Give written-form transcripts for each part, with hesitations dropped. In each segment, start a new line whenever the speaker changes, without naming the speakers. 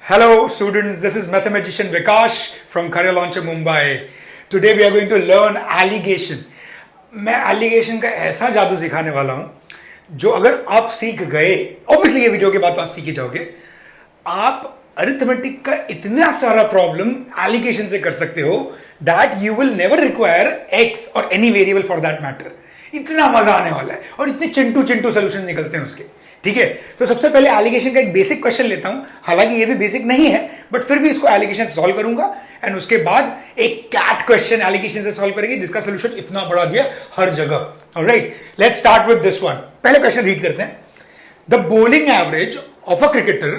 Hello students, this is mathematician Vikash from Career Launcher Mumbai. Today we are going to learn alligation. मैं alligation का ऐसा जादू सिखाने वाला हूं जो अगर आप सीख गए, ऑब्वियसली ये वीडियो के बाद तो आप सीख ही जाओगे, आप अरिथमेटिक का इतना सारा प्रॉब्लम alligation से कर सकते हो that you will never require x or any variable for that matter. इतना मजा आने वाला है और इतने चिंटू चिंटू सोल्यूशन निकलते हैं उसके. ठीक है, तो सबसे पहले एलिगेशन का एक बेसिक क्वेश्चन लेता हूं, हालांकि ये भी बेसिक नहीं है बट फिर भी इसको एलिगेशन से सॉल्व करूंगा एंड उसके बाद एक कैट क्वेश्चन एलिगेशन से सॉल्व करेंगे जिसका सोल्यूशन इतना बड़ा दिया हर जगह. Alright, let's start with this one. पहले क्वेश्चन रीड करते हैं. The bowling average of a cricketer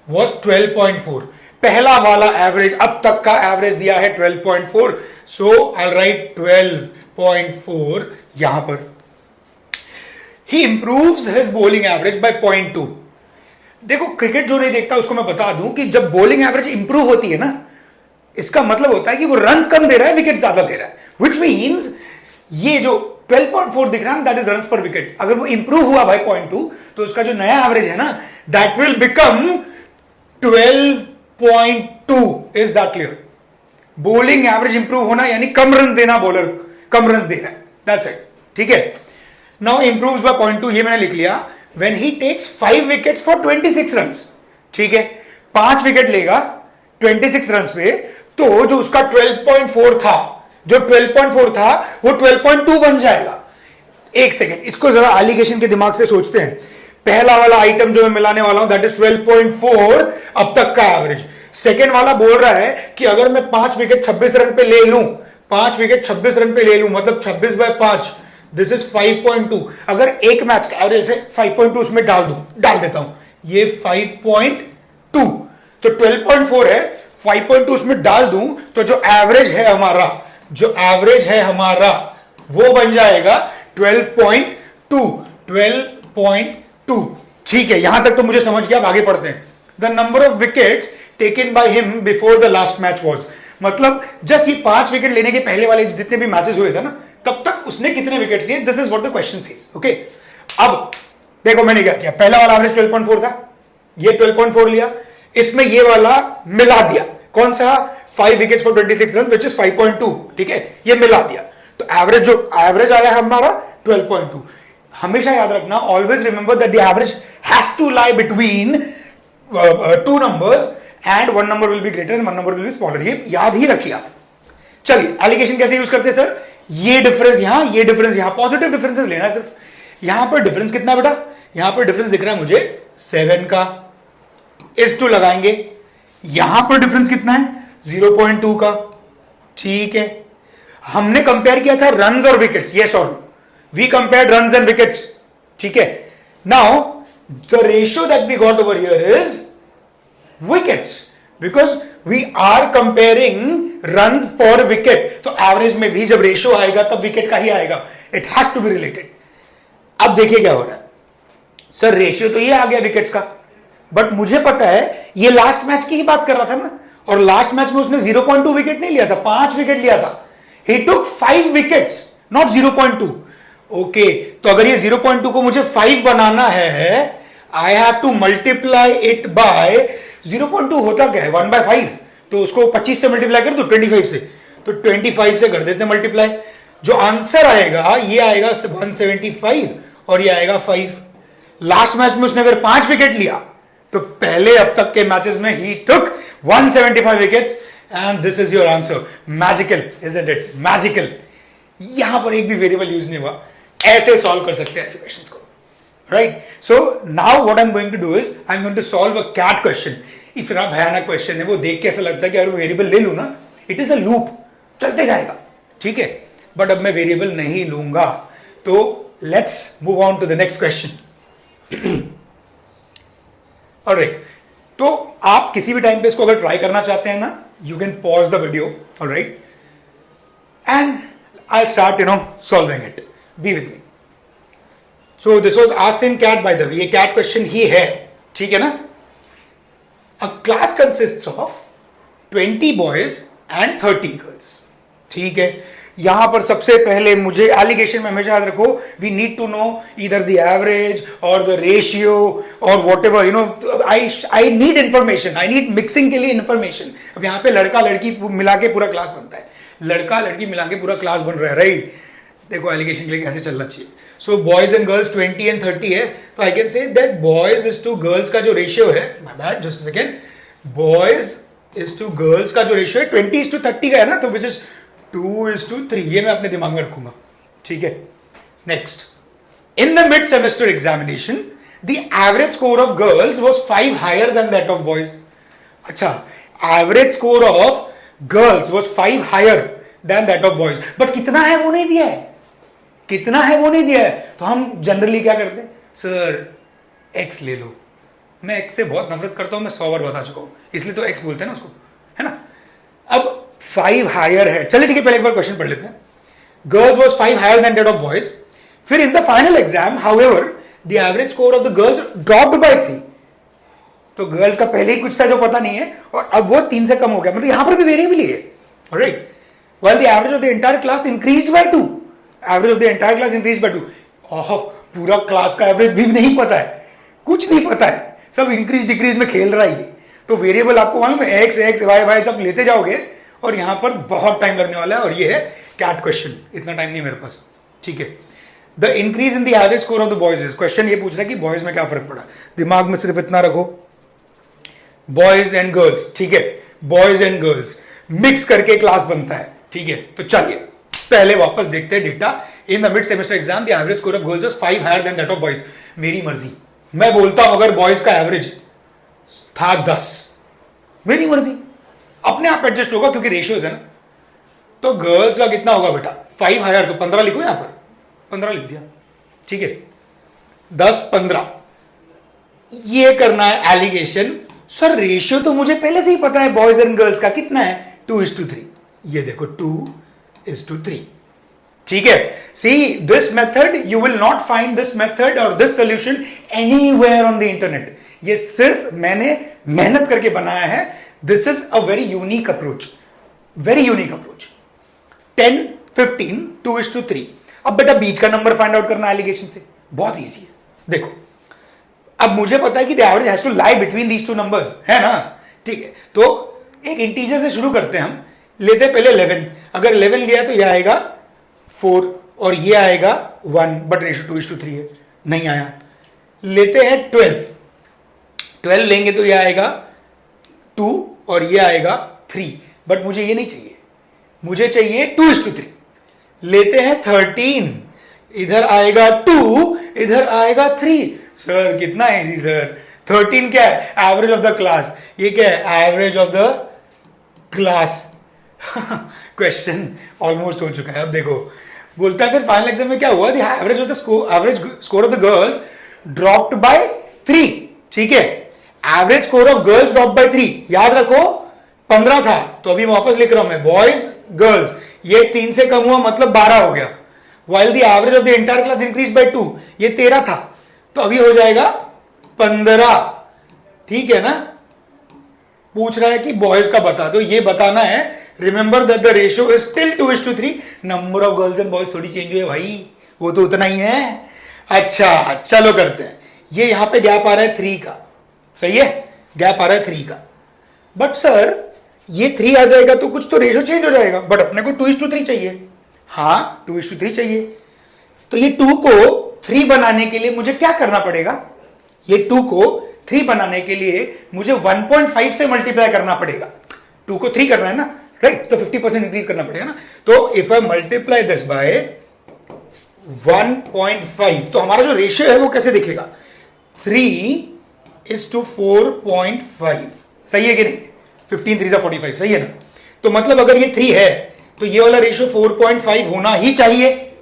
was 12.4. पहला वाला एवरेज, अब तक का एवरेज दिया है 12.4, सो आई राइट 12.4 यहां पर. He improves his bowling average by 0.2. देखो, क्रिकेट जो नहीं देखता उसको मैं बता दूं कि जब बॉलिंग एवरेज इंप्रूव होती है ना, इसका मतलब होता है कि वो रन्स कम दे रहा है, विकेट ज्यादा दे रहा है. Which means ये जो 12.4 दिख रहा है दैट इज रन्स पर विकेट, अगर वो इंप्रूव हुआ भाई 0.2 तो उसका जो नया एवरेज है ना that will become 12.2. Is that clear? Bowling average improve होना यानी कम रन देना, बॉलर कम रन दे रहा है, दैट्स इट. ठीक है, नाउ इंप्रूव्स बाय 0.2, ये मैंने लिख लिया. When he takes 5 wickets for 26 runs, ठीक है, 5 विकेट लेगा 26 रन्स पे, तो जो उसका 12.4 था, जो 12.4 था वो 12.2 बन जाएगा. एक सेकेंड, इसको जरा एलिगेशन के दिमाग से सोचते हैं. पहला वाला आइटम जो मैं मिलाने वाला हूं दैट इज 12.4 अब तक का एवरेज. सेकेंड वाला बोल रहा है कि अगर मैं 5 विकेट 26 रन पे ले लूं, 5 विकेट 26 रन पे ले लूं, मतलब 26/5, दिस इज 5.2. अगर एक मैच का एवरेज है 5.2 उसमें डाल देता हूं, ये 5.2, तो 12.4 है, 5.2 उसमें डाल दूं तो जो एवरेज है हमारा वो बन जाएगा 12.2. 12.2. ठीक है, यहां तक तो मुझे समझ गया. अब आगे पढ़ते हैं. The number of wickets taken by him before the last match was, मतलब जस्ट ये 5 विकेट लेने के पहले वाले जितने भी मैचेस हुए थे ना, तब तक उसने कितने विकेट लिए. This is what the question says. Okay, अब देखो मैंने क्या किया. पहला वाला एवरेज 12.4 था, ये 12.4 लिया, इसमें ये वाला मिला दिया. कौन सा? 5 wickets for 26 run which is 5.2. ठीक है, ये मिला दिया, तो एवरेज जो एवरेज आया हमारा 12.2. हमेशा याद रखना, always remember that the average has to lie between two numbers and one number will be greater and one number will be smaller. ये याद ही रखिए आप. चलिए, एलिगेशन कैसे यूज करते हैं सर? ये डिफरेंस यहां, ये डिफरेंस यहां, पॉजिटिव डिफरेंसेस लेना है सिर्फ. यहां पर डिफरेंस कितना है बेटा? यहां पर डिफरेंस दिख रहा है मुझे 7 का, S2 लगाएंगे. यहां पर डिफरेंस कितना है? 0.2 का. ठीक है, हमने कंपेयर किया था रन्स और विकेट्स. यस और we compared runs and wickets. ठीक है, now the ratio that we got over here is wickets, because we are comparing runs पर विकेट. तो एवरेज में भी जब रेशियो आएगा तब विकेट का ही आएगा. It has to be related. अब देखिए क्या हो रहा है. सर रेशियो तो ये आ गया विकेट्स का, बट मुझे पता है ये लास्ट मैच की ही बात कर रहा था ना, और लास्ट मैच में उसने 0.2 विकेट नहीं लिया था, 5 विकेट लिया था. ही टुक 5 विकेट्स, नॉट 0.2. ओके, तो अगर ये 0.2 को मुझे 5 बनाना है, I have to multiply it by 0.2 होता क्या है? 1/5. तो उसको 25 से मल्टीप्लाई कर दो, 25 से, तो 25 से कर देते मल्टीप्लाई. जो आंसर आएगा ये आएगा 175 और ये आएगा 5. लास्ट मैच में उसने अगर 5 विकेट लिया तो पहले अब तक के मैचेस में ही टुक 175 wickets and this is your answer. Magical, isn't it? Magical. यहां पर एक भी वेरिएबल यूज नहीं हुआ. ऐसे सॉल्व कर सकते हैं ऐसे क्वेश्चंस को. Right, so now what I am going to do is I am going to solve a CAT question. इतना भयानक क्वेश्चन है, वो देख के ऐसा लगता है कि अगर वेरिएबल ले लू ना, इट इज अ लूप, चलते जाएगा. ठीक है, बट अब मैं वेरिएबल नहीं लूंगा. तो let's move on to the next question. Alright, तो आप किसी भी टाइम पे इसको अगर ट्राई करना चाहते हैं ना, you can pause the video. Alright, and I start solving it. Be with me. So this was asked in CAT, by the way. ये कैट क्वेश्चन ही है, ठीक है ना. A class consists of 20 boys and 30 girls. ठीक है, यहां पर सबसे पहले मुझे एलिगेशन में हमेशा याद रखो, we need to know either the average और द रेशियो और whatever, you know, I need information, I need mixing के लिए इंफॉर्मेशन। अब यहां पे लड़का लड़की मिला के पूरा क्लास बनता है, लड़का लड़की मिला के पूरा क्लास बन रहा है, राइट? देखो एलिगेशन के लिए कैसे चलना चाहिए। So boys and girls 20 and 30 है, तो I can say that boys is to girls का जो रेशियो है, my bad, just a second, boys is to girls का जो रेशियो है 20:30 का है ना, तो विच इज 2:3। ये मैं अपने दिमाग में रखूंगा, ठीक है। Next, in the mid semester examination the average score of girls was 5 higher than that of boys. अच्छा, average score of girls was 5 higher than that of boys, but कितना है वो नहीं दिया है, कितना है वो नहीं दिया है। तो हम जनरली क्या करते हैं, सर एक्स ले लो। मैं एक्स से बहुत नफरत करता हूं, मैं 100 बार बता चुका हूं, इसलिए तो एक्स बोलते हैं ना उसको, है ना। अब 5 हायर है, चलिए ठीक है, पहले एक बार क्वेश्चन पढ़ लेते हैं। Girls was 5 higher than that of boys, फिर in the final exam however the average score of the girls dropped by 3। तो गर्ल्स का पहले ही कुछ था जो पता नहीं है, और अब वो 3 से कम हो गया, मतलब यहां पर भी वेरिएबल ही है, right. While the average of the entire class increased by 2, average of the entire class increased by 2। ओह, पूरा क्लास का एवरेज भी नहीं पता है, कुछ नहीं पता है, सब इंक्रीज डिक्रीज में खेल रहा है ये। तो वेरिएबल आपको मालूम है, एक्स एक्स वाई वाई सब लेते जाओगे और यहां पर बहुत टाइम लगने वाला है, और ये है कैट क्वेश्चन, इतना टाइम नहीं मेरे पास, ठीक है। The increase in the average score of the boys, question ये पूछ रहा है कि बॉयज में क्या फर्क पड़ा। दिमाग में सिर्फ इतना रखो, बॉयज एंड गर्ल्स, ठीक है, बॉयज एंड गर्ल्स मिक्स करके क्लास बनता है, ठीक है। तो चलिए पहले वापस देखते हैं data. In the mid semester exam the average score of girls was 5 higher than that of boys. मेरी मर्जी, मैं बोलता हूं अगर बॉयज का एवरेज था 10, मेरी मर्जी, अपने आप एडजस्ट होगा क्योंकि रेशियोज है ना। तो गर्ल्स का कितना होगा बेटा, 5 हायर, तो 15 लिखो, यहां पर 15 लिख दिया, ठीक है। 10 15 ये करना है एलिगेशन। सर रेशियो तो मुझे पहले से ही पता है बॉयज एंड गर्ल्स का, कितना है, 2:3। ये देखो 2:3, ठीक है। See this method, you will not find this method और this solution anywhere on the internet. ये सिर्फ मैंने मेहनत करके बनाया है। This is a very unique approach, very unique approach. 10 15 2:3। अब बेटा बीच का नंबर फाइंड आउट करना एलिगेशन से बहुत इजी है। देखो अब मुझे पता है कि the average has to lie between these two numbers, है ना, ठीक है। तो एक इंटीजर से शुरू करते हैं हम, लेते हैं पहले 11। अगर 11 लिया तो यह आएगा 4 और ये आएगा 1, बट रेशियो 2:3 है, नहीं आया। लेते हैं 12 लेंगे तो यह आएगा 2 और ये आएगा 3, बट मुझे ये नहीं चाहिए, मुझे चाहिए 2:3। लेते हैं 13, इधर आएगा 2, इधर आएगा 3। सर कितना इजी सर, 13 क्या है, एवरेज ऑफ द क्लास, ये क्या है, average of the class. Question almost हो चुका है। अब देखो बोलता है फिर फाइनल एग्जाम में क्या हुआ, the average of the score of the girls dropped by 3, ठीक है। Average score of girls drop by 3, याद रखो 15 था, तो अभी वापस लिख रहा हूं मैं, बॉयज गर्ल्स, ये 3 से कम हुआ मतलब 12 हो गया। While the average of the entire class increase by 2, ये 13 था, तो अभी हो जाएगा 15, ठीक है ना। पूछ रहा है कि बॉयज का बता दो, ये बताना है। Remember that the ratio is still 2:3। Number of girls and boys थोड़ी चेंज हुए भाई, वो तो उतना ही है। अच्छा चलो करते हैं, ये यहां पे गैप आ रहा है 3 का, सही है, गैप आ रहा है 3 का। बट सर ये 3 आ जाएगा तो कुछ तो रेशियो चेंज हो जाएगा, बट अपने को 2:3 चाहिए। हाँ 2:3 चाहिए, तो ये 2 को 3 बनाने के लिए मुझे क्या करना पड़ेगा, ये 2 को 3 बनाने के लिए मुझे 1.5 से मल्टीप्लाई करना पड़ेगा। 2 को 3 करना है ना, राइट, तो 50% इंक्रीज करना पड़ेगा ना। तो if I multiply this by 1.5, तो हमारा जो रेशियो है वो कैसे दिखेगा, 3:4.5, सही है कि नहीं, 15 3 45, सही है ना। तो मतलब अगर ये 3 है तो ये वाला रेशियो 4.5 होना ही चाहिए,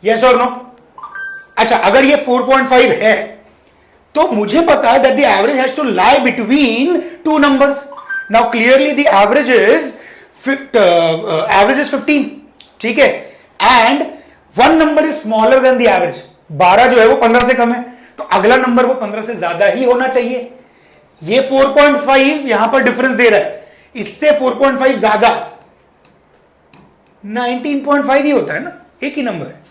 यस और नो। अच्छा अगर ये 4.5 है तो मुझे पता है that the average has to lie between 2 numbers. Now clearly the average is 15, ठीक है, and 1 number is smaller than the average. 12 जो है वो 15 से कम है, तो अगला नंबर वो 15 से ज्यादा ही होना चाहिए। ये 4.5 यहां पर डिफरेंस दे रहा है, इससे 4.5 ज्यादा, 19.5 ही होता है ना, एक ही नंबर है।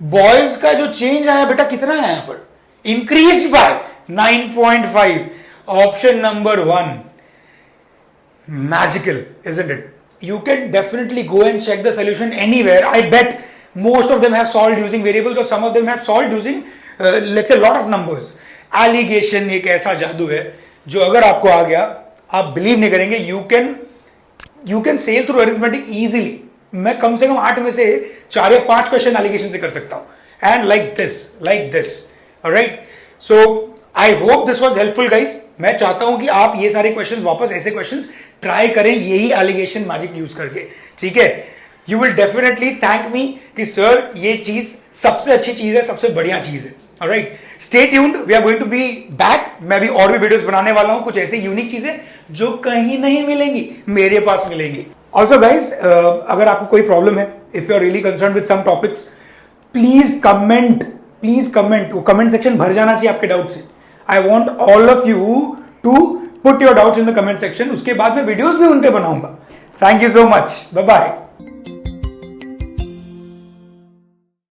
बॉयज का जो चेंज आया बेटा कितना है यहां पर, increase by 9.5। Option number 1 magical, isn't it? You can definitely go and check the solution anywhere. I bet most of them have solved using variables or some of them have solved using let's say lot of numbers. Alligation एक ऐसा जादू है जो अगर आपको आ गया आप believe नहीं करेंगे, you can sail through arithmetic easily. मैं कम से कम 8 में से 4 या 5 क्वेश्चन एलिगेशन से कर सकता हूं, and like this. Alright, so I hope this was helpful guys. मैं चाहता हूं कि आप ये सारे क्वेश्चंस वापस ऐसे क्वेश्चंस ट्राई करें यही एलिगेशन मैजिक यूज करके, ठीक है। You will definitely thank me कि सर ये चीज सबसे अच्छी चीज है, सबसे बढ़िया चीज है। Alright, stay tuned, we are going to be back. मैं भी और भी वीडियोस बनाने वाला हूं, कुछ ऐसे यूनिक चीजें जो कहीं नहीं मिलेंगी, मेरे पास मिलेंगी। ऑल्सो गाइज, अगर आपको कोई प्रॉब्लम है, if you are really concern with some topics, please comment. वो कमेंट सेक्शन भर जाना चाहिए आपके डाउट से। I want all of you to put your doubts in the comment section, उसके बाद मैं वीडियोस भी उन पे बनाऊंगा। Thank you so much, bye bye.